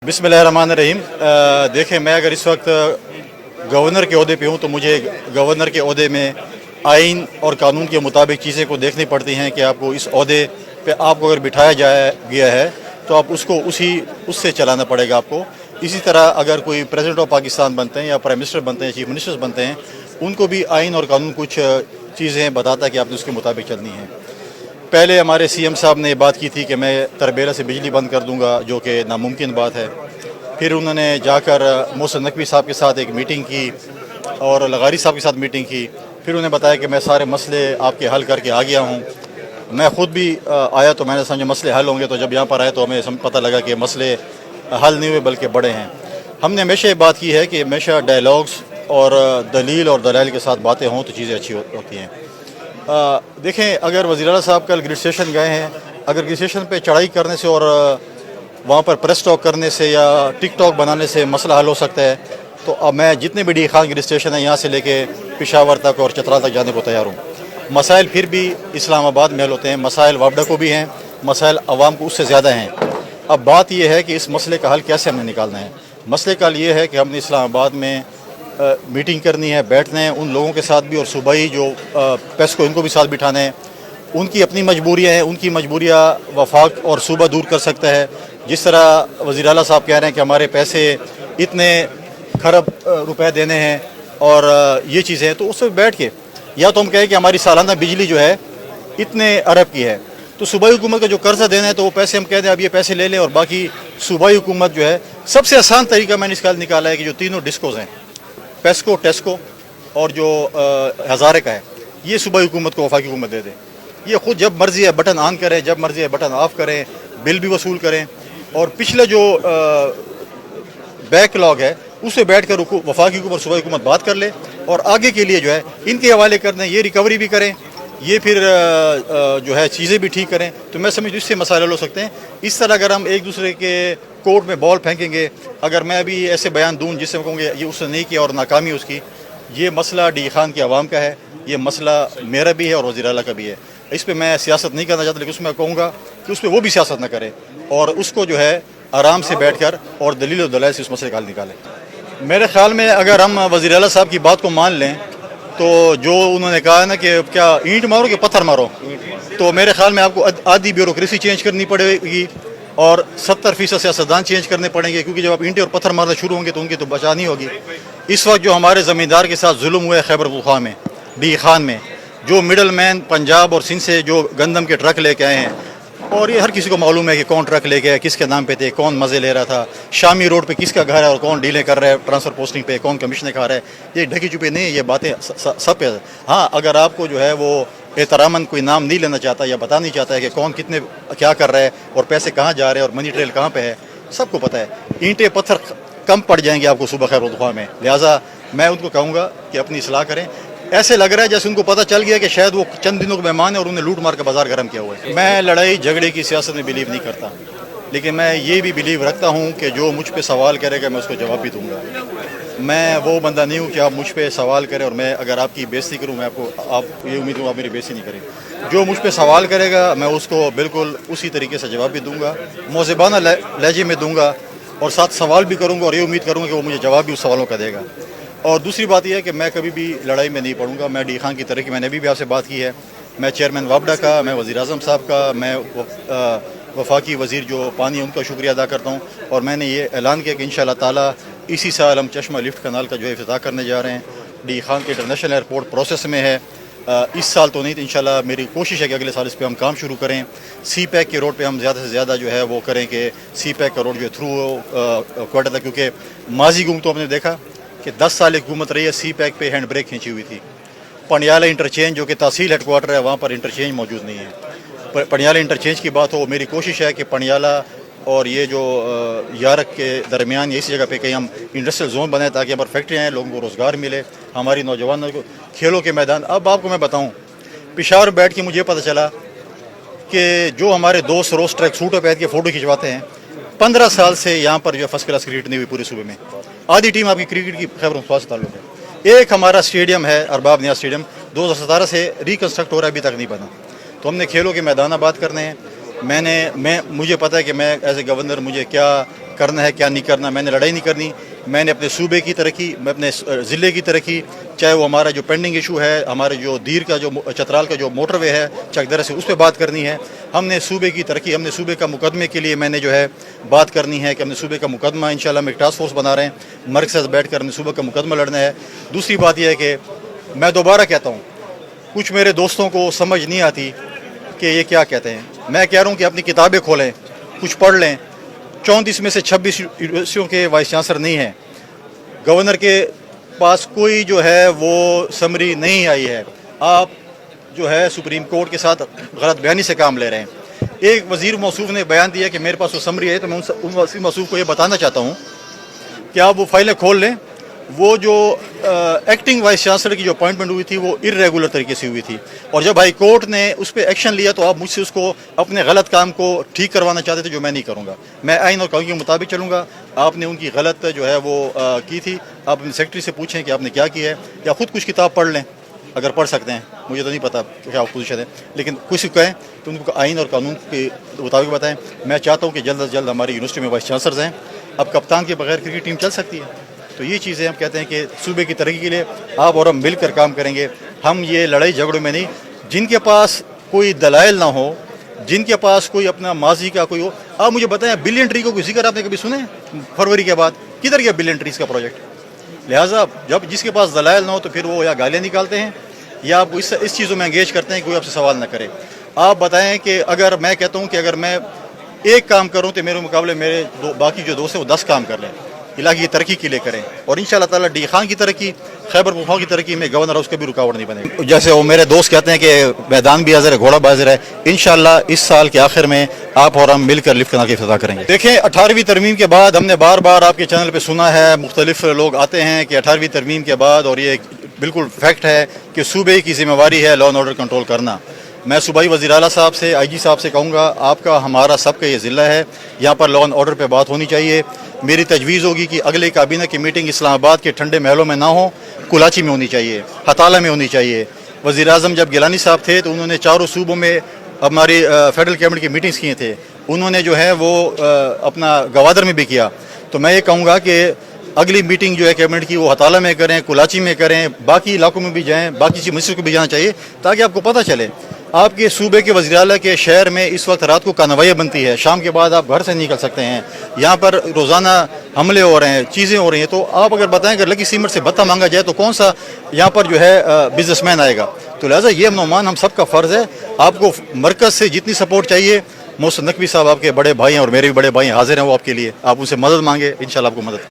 बिस्मिल्लाहिर्रहमानिर्रहीम। देखें, मैं अगर इस वक्त गवर्नर के ओहदे पे हूँ तो मुझे गवर्नर के ओहदे में आइन और कानून के मुताबिक चीज़ें को देखनी पड़ती हैं कि आपको इस ओहदे पे आपको अगर बिठाया गया है तो आप उसको उससे चलाना पड़ेगा आपको। इसी तरह अगर कोई प्रेसिडेंट ऑफ पाकिस्तान बनते हैं या प्राइम मिनिस्टर बनते हैं, चीफ मिनिस्टर्स बनते हैं, उनको भी आइन और कानून कुछ चीज़ें बताता है कि आपने उसके मुताबिक चलनी है। पहले हमारे सीएम साहब ने बात की थी कि मैं तरबेला से बिजली बंद कर दूंगा, जो कि नामुमकिन बात है। फिर उन्होंने जाकर मोहसिन नकवी साहब के साथ एक मीटिंग की और लगारी साहब के साथ मीटिंग की। फिर उन्हें बताया कि मैं सारे मसले आपके हल करके आ गया हूँ। मैं ख़ुद भी आया तो मैंने समझा मसले हल होंगे, तो जब यहाँ पर आए तो हमें पता लगा कि मसले हल नहीं हुए बल्कि बड़े हैं। हमने हमेशा ये बात की है कि हमेशा डायलॉग्स और दलील और दलाइल के साथ बातें हों तो चीज़ें अच्छी होती हैं। देखें, अगर वज़ीर आला साहब कल गिर स्टेशन गए हैं, अगर गिर स्टेशन पे चढ़ाई करने से और वहाँ पर प्रेस टॉक करने से या टिक टॉक बनाने से मसला हल हो सकता है, तो अब मैं जितने भी डी खान गिर स्टेशन है यहाँ से लेके पेशावर तक और चतरा तक जाने को तैयार हूँ। मसाइल फिर भी इस्लामाबाद में हल होते हैं, मसाइल वापडा को भी हैं, मसाइल अवाम को उससे ज़्यादा हैं। अब बात यह है कि इस मसले का हल कैसे हमें निकालना है। मसले का हल ये है कि हमने इस्लामाबाद में मीटिंग करनी है, बैठना है उन लोगों के साथ भी, और सूबाई जो प्रेस को इनको भी साथ बिठाना है। उनकी अपनी मजबूरियाँ हैं, उनकी मजबूरियाँ वफाक और सूबा दूर कर सकता है। जिस तरह वज़ीर आला साहब कह रहे हैं कि हमारे पैसे इतने खरब रुपए देने हैं और ये चीज़ें हैं, तो उससे बैठ के या तो हम कहें कि हमारी सालाना बिजली जो है इतने अरब की है, तो सूबाई हुकूमत का जो कर्जा देना है तो वो पैसे हम कह दें अब ये पैसे ले लें, और बाकी सूबाई हुकूमत जो है, सबसे आसान तरीका मैंने इसका निकाला है कि जो तीनों डिस्कोज हैं, पेस्को, टेस्को और जो हज़ारे का है, ये सूबाई हुकूमत को वफाकी हुकूमत दे दे। ये खुद जब मर्ज़ी है बटन ऑन करें, जब मर्ज़ी है बटन ऑफ करें, बिल भी वसूल करें, और पिछले जो बैकलॉग है उससे बैठ कर वफाकी हुकूमत और सूबाई हुकूमत बात कर ले और आगे के लिए जो है इनके हवाले कर दें, ये रिकवरी भी करें, ये फिर जो है चीज़ें भी ठीक करें, तो मैं समझती हूँ इससे मसाइल हो सकते हैं। इस तरह अगर हम एक दूसरे के कोर्ट में बॉल फेंकेंगे, अगर मैं अभी ऐसे बयान दूँ जिससे मैं कहूँगी ये उसने नहीं किया और नाकामी उसकी, ये मसला डी खान की आवाम का है, ये मसला मेरा भी है और वज़ीर आला का भी है। इस पर मैं सियासत नहीं करना चाहता, लेकिन उसमें कहूँगा कि उस पर वो भी सियासत न करे और उसको जो है आराम से बैठ कर और दलील और दलाइल से उस मसले का हल निकालें। मेरे ख्याल में अगर हम वज़ीर आला साहब की बात को मान लें तो जो उन्होंने कहा ना कि क्या ईंट मारो कि पत्थर मारो, तो मेरे ख्याल में आपको आधी ब्यूरोक्रेसी चेंज करनी पड़ेगी और 70% सियासतदान चेंज करने पड़ेंगे, क्योंकि जब आप ईंटें और पत्थर मारना शुरू होंगे तो उनकी तो बचा नहीं होगी। इस वक्त जो हमारे ज़मींदार के साथ जुल्म हुआ है खैबर पख्तूनख्वा में, डी खान में, जो मिडल मैन पंजाब और सिंध से जो गंदम के ट्रक लेके आए हैं, और ये हर किसी को मालूम है कि कौन ट्रक लेके आया, किसके नाम पे थे, कौन मज़े ले रहा था, शामी रोड पे किसका घर है और कौन डीलें कर रहा है ट्रांसफ़र पोस्टिंग पे, कौन कमीशन खा रहा है, ये ढकी छुपी नहीं है, ये बातें सब पे। हाँ, अगर आपको जो है वो एहतरामन कोई नाम नहीं लेना चाहता या बता नहीं चाहता है कि कौन कितने क्या कर रहा है और पैसे कहाँ जा रहे हैं और मनी ट्रेल कहाँ पे है, सबको पता है। ईंटें पत्थर कम पड़ जाएंगे आपको सूबा खैबर पख्तूनख्वा में, लिहाजा मैं उनको कहूँगा कि अपनी इस्लाह करें। ऐसे लग रहा है जैसे उनको पता चल गया कि शायद वो चंद दिनों के मेहमान है और उन्हें लूट मार का बाजार गर्म किया हुआ है। मैं लड़ाई झगड़े की सियासत में बिलीव नहीं करता, लेकिन मैं ये भी बिलीव रखता हूँ कि जो मुझ पे सवाल करेगा मैं उसको जवाब भी दूंगा। मैं वो बंदा नहीं हूँ कि आप मुझ पे सवाल करें और मैं अगर आपकी बेइज्जती करूँ, मैं आप ये उम्मीद हूँ आप मेरी बेइज्जती नहीं करें। जो मुझ पे सवाल करेगा मैं उसको बिल्कुल उसी तरीके से जवाब भी दूंगा, मौज़िबाना लहजे में दूंगा, और साथ सवाल भी करूँगा और ये उम्मीद करूँगा कि वो मुझे जवाब भी उस सवालों का देगा। और दूसरी बात यह है कि मैं कभी भी लड़ाई में नहीं पड़ूंगा। मैं डी खान की तरह की, मैंने अभी भी आपसे बात की है, मैं चेयरमैन वापडा का, मैं वज़ीर आज़म साहब का, मैं वफाकी वज़ीर जो पानी उनका शुक्रिया अदा करता हूँ, और मैंने ये ऐलान किया कि इंशाअल्लाह ताला इसी साल हम चश्मा लिफ्ट कनाल का जो है इफ्तिताह करने जा रहे हैं। डी खान के इंटरनेशनल एयरपोर्ट प्रोसेस में है, इस साल तो नहीं, तो इंशाअल्लाह मेरी कोशिश है कि अगले साल इस पर हम काम शुरू करें। सी पैक के रोड पे हम ज़्यादा से ज़्यादा जो है वो करें कि सी पैक का रोड जो थ्रू क्वार्टर तक, क्योंकि माजी गुम तो आपने देखा कि 10 साल हुकूमत रही है, सी पैक पे हैंड ब्रेक खींची हुई थी। पनियाला इंटरचेंज जो कि तहसील हेडक्वार्टर है वहाँ पर इंटरचेंज मौजूद नहीं है। पनियाला इंटरचेंज की बात हो, मेरी कोशिश है कि पनियाला और ये जो यारक के दरमियान इसी जगह पे कहीं हम इंडस्ट्रियल जोन बनाए ताकि हमारी फैक्ट्रियाँ हैं, लोगों को रोज़गार मिले, हमारी नौजवानों को खेलों के मैदान। अब आपको मैं बताऊँ, पेशावर बैठ के मुझे पता चला कि जो हमारे दोस्त रोज़ ट्रैक सूटों पहन के फ़ोटो खिंचवाते हैं, 15 साल से यहाँ पर जो फर्स्ट क्लास क्रिकेट नहीं हुई पूरे सूबे में। आधी टीम आपकी क्रिकेट की खैबर पख्तूनख्वा से ताल्लुक़ है। एक हमारा स्टेडियम है अरबाब नियाज़ स्टेडियम, 2017 से रिकन्स्ट्रक्ट हो रहा है, अभी तक नहीं बना। तो हमने खेलों के मैदान बात करने हैं। مجھے پتہ ہے کہ میں ایز اے گورنر مجھے کیا کرنا ہے کیا نہیں کرنا. میں نے لڑائی نہیں کرنی. میں نے اپنے صوبے کی ترقی, میں اپنے ضلع کی ترقی, چاہے وہ ہمارا جو پینڈنگ ایشو ہے, ہمارے جو دیر کا جو چترال کا جو موٹر وے ہے چک درہ سے, اس پہ بات کرنی ہے. ہم نے صوبے کی ترقی, ہم نے صوبے کا مقدمے کے لیے میں نے جو ہے بات کرنی ہے کہ ہم نے صوبے کا مقدمہ انشاءاللہ ہم ایک ٹاسک فورس بنا رہے ہیں, مرکز سے بیٹھ کر ہم نے صوبے کا مقدمہ لڑنا ہے. دوسری بات یہ ہے کہ میں دوبارہ کہتا ہوں, کچھ میرے دوستوں کو سمجھ نہیں آتی کہ یہ کیا کہتے ہیں. میں کہہ رہا ہوں کہ اپنی کتابیں کھولیں, کچھ پڑھ لیں. 34 میں سے 26 یونیورسٹیوں کے وائس چانسلر نہیں ہیں. گورنر کے پاس کوئی جو ہے وہ سمری نہیں آئی ہے. آپ جو ہے سپریم کورٹ کے ساتھ غلط بیانی سے کام لے رہے ہیں. ایک وزیر موصوف نے بیان دیا کہ میرے پاس وہ سمری ہے, تو میں ان وزیر موصوف کو یہ بتانا چاہتا ہوں کہ آپ وہ فائلیں کھول لیں. وہ جو ایکٹنگ وائس چانسلر کی جو اپوائنٹمنٹ ہوئی تھی وہ ارریگولر طریقے سے ہوئی تھی, اور جب ہائی کورٹ نے اس پہ ایکشن لیا تو آپ مجھ سے اس کو اپنے غلط کام کو ٹھیک کروانا چاہتے تھے, جو میں نہیں کروں گا. میں آئین اور قانون کے مطابق چلوں گا. آپ نے ان کی غلط جو ہے وہ کی تھی, آپ اپنے سیکرٹری سے پوچھیں کہ آپ نے کیا کیا ہے, یا خود کچھ کتاب پڑھ لیں اگر پڑھ سکتے ہیں. مجھے تو نہیں پتا کیا پوزیشن ہے, لیکن کچھ کہیں تو ان کو آئین اور قانون کے مطابق بتائیں. میں چاہتا ہوں کہ جلد از جلد ہماری یونیورسٹی میں وائس چانسلرز ہیں. اب کپتان کے بغیر کرکٹ ٹیم چل سکتی ہے؟ تو یہ چیزیں ہم کہتے ہیں کہ صوبے کی ترقی کے لیے آپ اور ہم مل کر کام کریں گے. ہم یہ لڑائی جھگڑوں میں نہیں. جن کے پاس کوئی دلائل نہ ہو, جن کے پاس کوئی اپنا ماضی کا کوئی ہو, آپ مجھے بتائیں بلین ٹری کو کوئی ذکر آپ نے کبھی سنے فروری کے بعد؟ کدھر گیا بلین ٹریز کا پروجیکٹ؟ لہٰذا جب جس کے پاس دلائل نہ ہو تو پھر وہ یا گالیاں نکالتے ہیں یا آپ اس چیزوں میں انگیج کرتے ہیں کہ کوئی آپ سے سوال نہ کرے. آپ بتائیں کہ اگر میں کہتا ہوں کہ اگر میں ایک کام کروں تو میرے مقابلے میرے باقی جو دوست ہیں وہ 10 کام کر لیں, علاقے کی ترقی کے لیے کریں, اور انشاءاللہ تعالیٰ ڈی خان کی ترقی, خیبر پختونخوا کی ترقی میں گورنر ہاؤس کا بھی رکاوٹ نہیں بنے گا. جیسے وہ میرے دوست کہتے ہیں کہ میدان بھی حاضر ہے, گھوڑا بھی حاضر ہے. انشاءاللہ اس سال کے آخر میں آپ اور ہم مل کر لفٹ کنال کی افتتاح کریں گے. دیکھیں 18ویں ترمیم کے بعد ہم نے بار بار آپ کے چینل پہ سنا ہے, مختلف لوگ آتے ہیں کہ 18ویں ترمیم کے بعد, اور یہ بالکل فیکٹ ہے کہ صوبے کی ذمہ داری ہے لا اینڈ آرڈر کنٹرول کرنا. میں صوبائی وزیر اعلیٰ صاحب سے, آئی جی صاحب سے کہوں گا, آپ کا ہمارا سب کا یہ ضلع ہے, یہاں پر لا اینڈ آرڈر پہ بات ہونی چاہیے. میری تجویز ہوگی کہ اگلے کابینہ کی میٹنگ اسلام آباد کے ٹھنڈے محلوں میں نہ ہو, کلاچی میں ہونی چاہیے, ہتالہ میں ہونی چاہیے. وزیر اعظم جب گیلانی صاحب تھے تو انہوں نے چاروں صوبوں میں ہماری فیڈرل کیبنٹ کی میٹنگز کیے تھے. انہوں نے جو ہے وہ اپنا گوادر میں بھی کیا. تو میں یہ کہوں گا کہ اگلی میٹنگ جو ہے کیبنٹ کی وہ ہتالہ میں کریں, کلاچی میں کریں, باقی علاقوں میں بھی جائیں, باقی چیف منسٹر کو بھی جانا چاہیے, تاکہ آپ کو پتہ چلے. آپ کے صوبے کے وزیر اعلیٰ کے شہر میں اس وقت رات کو کانوائیاں بنتی ہے, شام کے بعد آپ گھر سے نہیں نکل سکتے ہیں, یہاں پر روزانہ حملے ہو رہے ہیں, چیزیں ہو رہی ہیں. تو آپ اگر بتائیں کہ لکی سیمنٹ سے بتہ مانگا جائے تو کون سا یہاں پر جو ہے بزنس مین آئے گا؟ تو لہٰذا یہ نعمان ہم سب کا فرض ہے. آپ کو مرکز سے جتنی سپورٹ چاہیے, محسن نقوی صاحب آپ کے بڑے بھائی ہیں اور میرے بھی بڑے بھائی حاضر ہیں, وہ آپ کے لیے, آپ ان سے مدد مانگے, انشاءاللہ آپ کو مدد